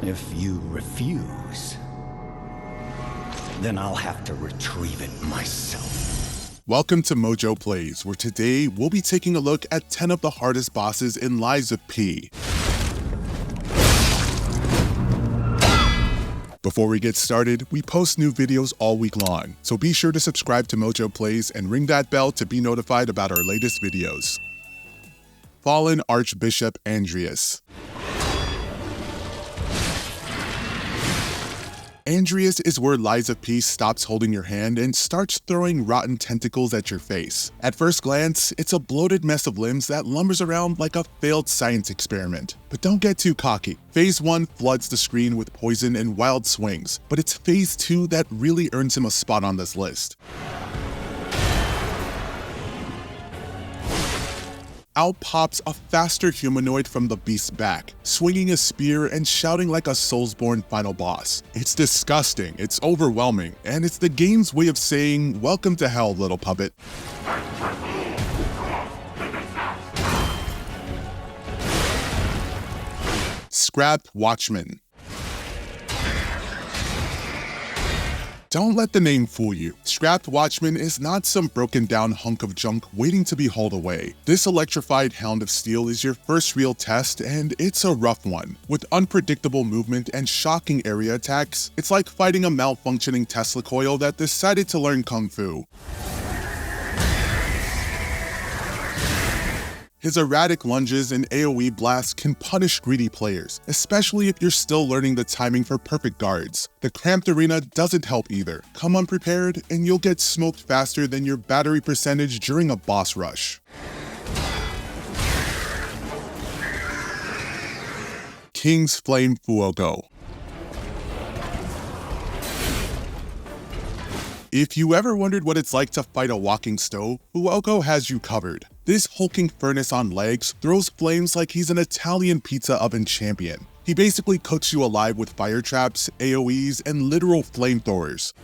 If you refuse, then I'll have to retrieve it myself. Welcome to MojoPlays, where today we'll be taking a look at 10 of the hardest bosses in Lies of P. Before we get started, we post new videos all week long, so be sure to subscribe to MojoPlays and ring that bell to be notified about our latest videos. Fallen Archbishop Andreas. Andreas is where Lies of P stops holding your hand and starts throwing rotten tentacles at your face. At first glance, it's a bloated mess of limbs that lumbers around like a failed science experiment. But don't get too cocky. Phase 1 floods the screen with poison and wild swings, but it's Phase 2 that really earns him a spot on this list. Out pops a faster humanoid from the beast's back, swinging a spear and shouting like a Soulsborne final boss. It's disgusting, it's overwhelming, and it's the game's way of saying, "Welcome to hell, little puppet." Scrap Watchmen. Don't let the name fool you. Scrapped Watchmen is not some broken down hunk of junk waiting to be hauled away. This electrified hound of steel is your first real test, and it's a rough one. With unpredictable movement and shocking area attacks, it's like fighting a malfunctioning Tesla coil that decided to learn Kung Fu. His erratic lunges and AoE blasts can punish greedy players, especially if you're still learning the timing for perfect guards. The cramped arena doesn't help either. Come unprepared, and you'll get smoked faster than your battery percentage during a boss rush. King's Flame Fuogo. If you ever wondered what it's like to fight a walking stove, Fuogo has you covered. This hulking furnace on legs throws flames like he's an Italian pizza oven champion. He basically cooks you alive with fire traps, AoEs, and literal flamethrowers.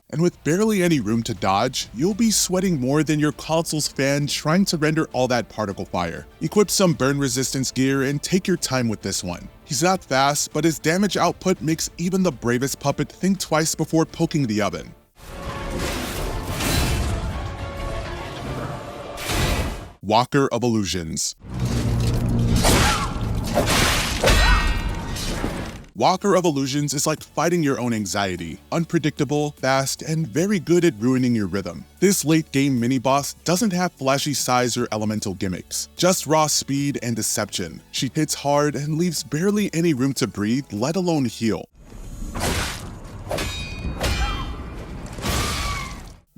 And with barely any room to dodge, you'll be sweating more than your console's fan trying to render all that particle fire. Equip some burn resistance gear and take your time with this one. He's not fast, but his damage output makes even the bravest puppet think twice before poking the oven. Walker of Illusions. Walker of Illusions is like fighting your own anxiety. Unpredictable, fast, and very good at ruining your rhythm. This late game mini-boss doesn't have flashy size or elemental gimmicks, just raw speed and deception. She hits hard and leaves barely any room to breathe, let alone heal.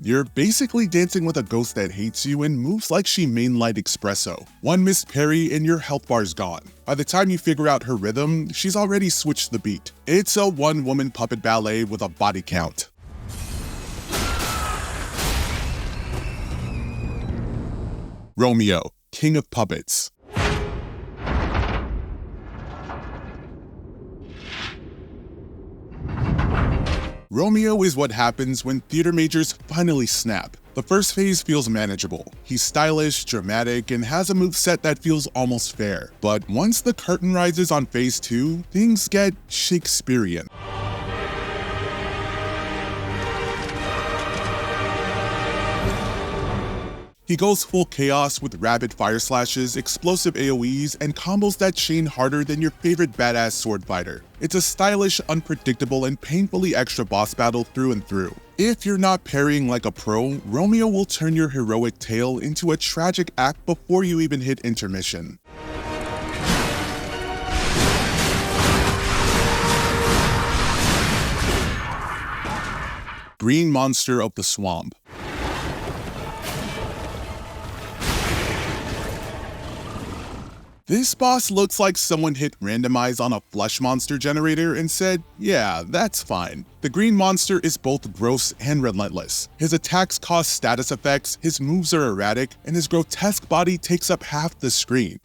You're basically dancing with a ghost that hates you and moves like she mainlined espresso. One missed parry and your health bar's gone. By the time you figure out her rhythm, she's already switched the beat. It's a one-woman puppet ballet with a body count. Romeo, King of Puppets. Romeo is what happens when theater majors finally snap. The first phase feels manageable. He's stylish, dramatic, and has a moveset that feels almost fair. But once the curtain rises on phase 2, things get Shakespearean. He goes full chaos with rapid fire slashes, explosive AoEs, and combos that chain harder than your favorite badass sword fighter. It's a stylish, unpredictable, and painfully extra boss battle through and through. If you're not parrying like a pro, Romeo will turn your heroic tale into a tragic act before you even hit intermission. Green Monster of the Swamp. This boss looks like someone hit randomize on a flesh monster generator and said, yeah, that's fine. The green monster is both gross and relentless. His attacks cause status effects, his moves are erratic, and his grotesque body takes up half the screen.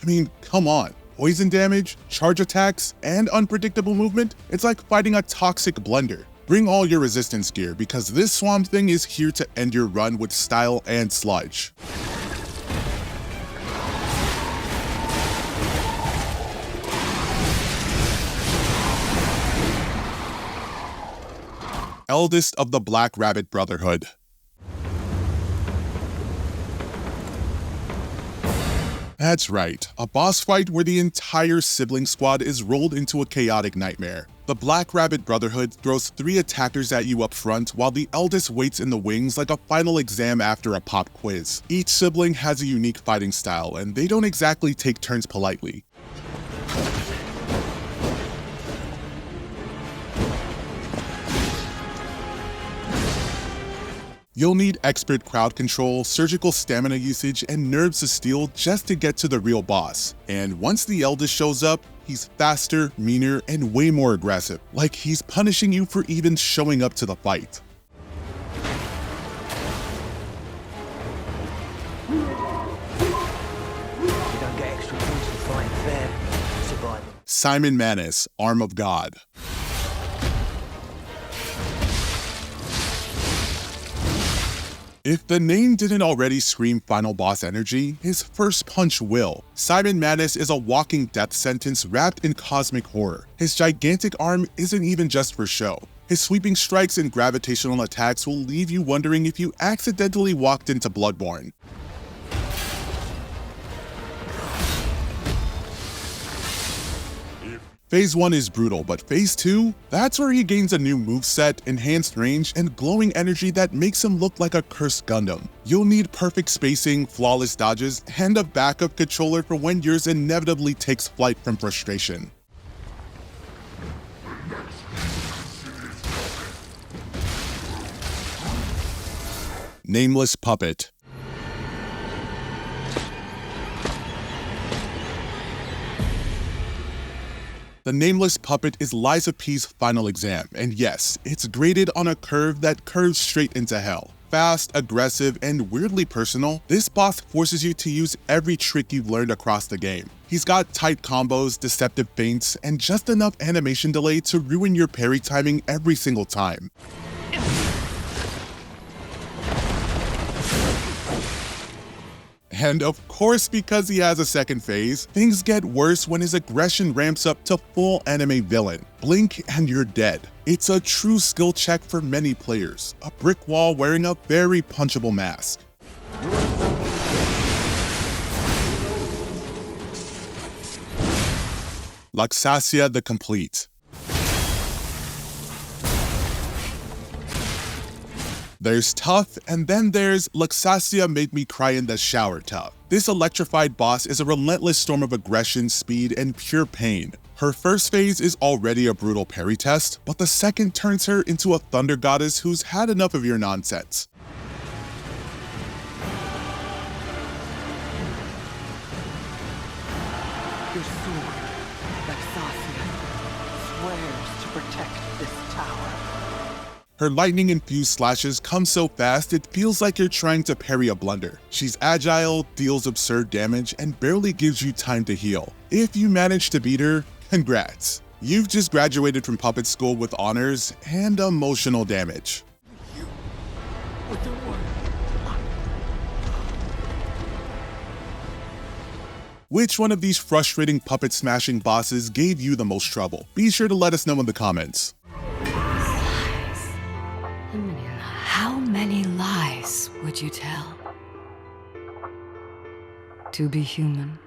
I mean, come on. Poison damage, charge attacks, and unpredictable movement? It's like fighting a toxic blender. Bring all your resistance gear because this Swamp Thing is here to end your run with style and sludge. Eldest of the Black Rabbit Brotherhood. That's right, a boss fight where the entire sibling squad is rolled into a chaotic nightmare. The Black Rabbit Brotherhood throws 3 attackers at you up front while the Eldest waits in the wings like a final exam after a pop quiz. Each sibling has a unique fighting style and they don't exactly take turns politely. You'll need expert crowd control, surgical stamina usage, and nerves of steel just to get to the real boss. And once the Eldest shows up, he's faster, meaner, and way more aggressive, like he's punishing you for even showing up to the fight. You don't get extra points for fighting fair, surviving. Simon Manus, Arm of God. If the name didn't already scream final boss energy, his first punch will. Simon Manus is a walking death sentence wrapped in cosmic horror. His gigantic arm isn't even just for show. His sweeping strikes and gravitational attacks will leave you wondering if you accidentally walked into Bloodborne. Phase 1 is brutal, but Phase 2? That's where he gains a new moveset, enhanced range, and glowing energy that makes him look like a cursed Gundam. You'll need perfect spacing, flawless dodges, and a backup controller for when yours inevitably takes flight from frustration. Nameless Puppet. The Nameless Puppet is Liza P's final exam, and yes, it's graded on a curve that curves straight into hell. Fast, aggressive, and weirdly personal, this boss forces you to use every trick you've learned across the game. He's got tight combos, deceptive feints, and just enough animation delay to ruin your parry timing every single time. And of course, because he has a second phase, things get worse when his aggression ramps up to full anime villain. Blink and you're dead. It's a true skill check for many players, a brick wall wearing a very punchable mask. Luxasia the Complete. There's tough, and then there's Laxasia made me cry in the shower tough. This electrified boss is a relentless storm of aggression, speed, and pure pain. Her first phase is already a brutal parry test, but the second turns her into a thunder goddess who's had enough of your nonsense. Your sword, Laxasia, swears to protect this tower. Her lightning-infused slashes come so fast it feels like you're trying to parry a blunder. She's agile, deals absurd damage, and barely gives you time to heal. If you manage to beat her, congrats. You've just graduated from puppet school with honors and emotional damage. With the word. Which one of these frustrating puppet-smashing bosses gave you the most trouble? Be sure to let us know in the comments. How many lies would you tell to be human?